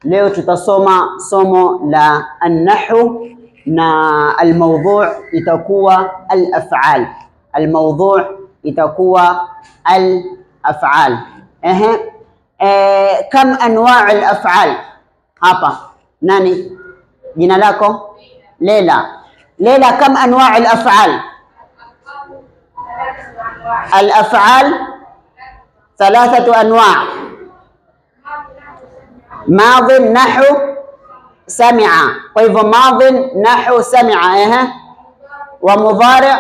Leo tutasoma somo la an-nahwu na al-mawdu' itakuwa al-af'al. Al-mawdu' itakuwa al-af'al. Kam anwa' al-af'al? Hapa nani jina lako? Leila. Leila, kam anwa' al-af'al? Al-af'al thalathatu anwa'. ماض نحو سمع. طيب ماض نحو سمع ومضارع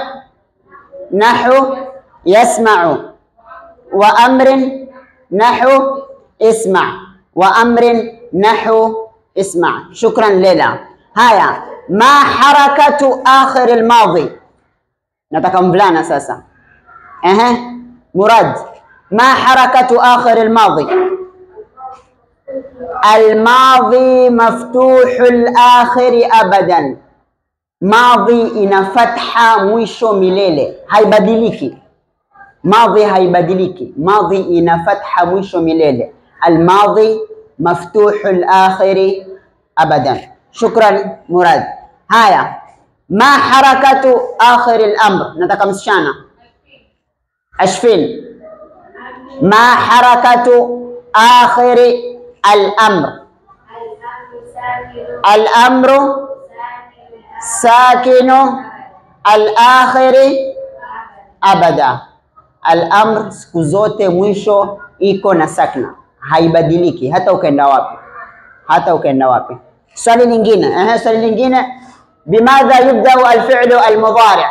نحو يسمع وأمر نحو اسمع وأمر نحو اسمع. شكرا ليلى. هيا ما حركة آخر الماضي؟ نتكلم بلانا ساسا. مراد، ما حركة آخر الماضي؟ الماضي مفتوح الآخر أبدا. ماضي إن فتحة مwisho milele, haibadiliki. ماضي haibadiliki, ماضي إن فتحة مwisho milele. الماضي مفتوح الآخر أبدا. شكرا مراد. هيا ما حركة آخر الأمر؟ nataka msichana أشفين. ما حركة آخر الأمر؟ الأمر ساكن الآخر أبدا. الأمر siku zote mwisho iko na sakna, haibadiliki hata ukaenda wapi, hata ukaenda wapi. Swali lingine, swali lingine, bimadha yubda'u al-fi'lu al-mudari'?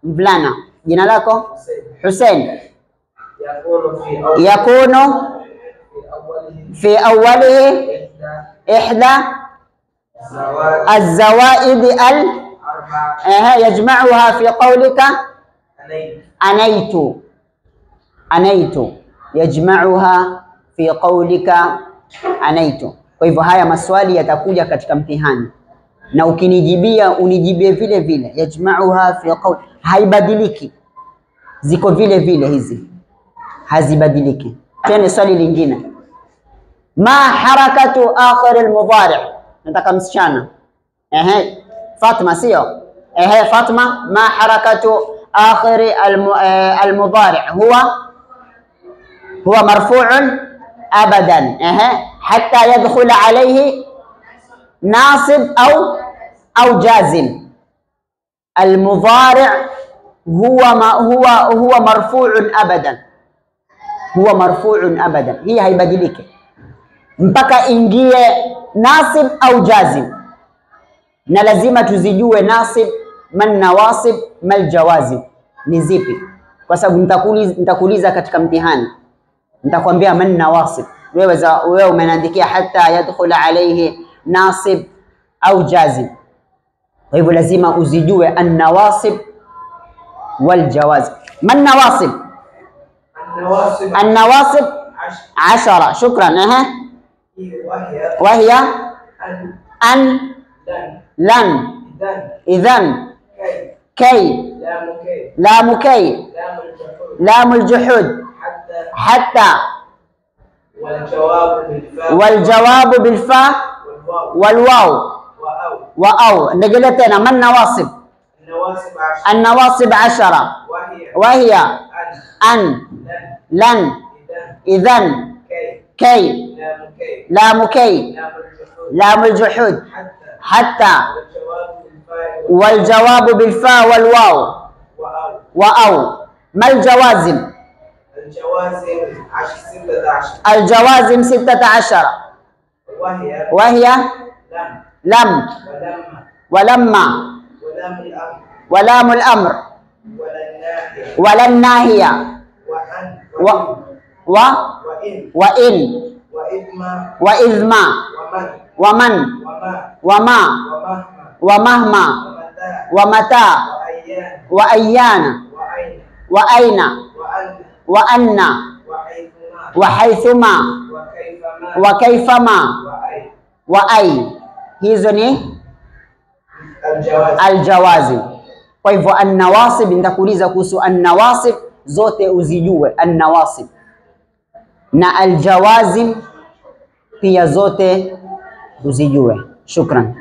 Mvulana, jina lako? Hussein. yakunu في أوله إحدى الزوائد يجمعها في قولك أنيت. أنيت يجمعها في قولك أنيت. Kwa hivyo haya maswali yatakuja katika mtihani, na ukinijibia unijibie vile vile. Yajma'uha fi qawl, haibadiliki, ziko vile vile hizi, hazibadiliki. Tena swali lingine, ما حركة آخر المضارع؟ nataka msichana. فاطمة sio? فاطمة، ما حركة آخر المضارع؟ هو مرفوع أبدا حتى يدخل عليه ناصب أو جازم. المضارع هو مرفوع أبدا، هو مرفوع أبدا. هي haibadiliki mpaka ingie nasib au jazim, na lazima tuzijue nasib, man nawasib, mal jawazim ni zipi, kwa sababu nitakuuliza katika mtihani, nitakwambia man nawasib. Wewe umeandikia hatta yadkhul alayhi nasib au jazim, kwa hivyo lazima uzijue an-nawasib wal jawazim. man nawasib? an-nawasib 10. شكرا. وهي أن، لن، إذن، كي، لام كي، لام الجحود، حتى، والجواب بالفاء والواو وأو. نقلتنا ما النواصب؟ النواصب 10 وهي أن، لن، إذن، كي، لام كي، لام الجحود، حتى، والجواب بالفاء والواو وأو. ما الجوازم؟ الجوازم 16 وهي لم، ولما، ولام الأمر، ولا الناهية، وإن، وإذما، ومن، وما، ومهما، ومتى، وأيان، وأين، وأن، وحيثما، وكيفما، وأي. hizo ni aljawazim. Kwa hivyo an-nawasib, nitakuuliza kuhusu an-nawasib zote uzijue, an-nawasib na aljawazim pia zote tuzijue. Shukran.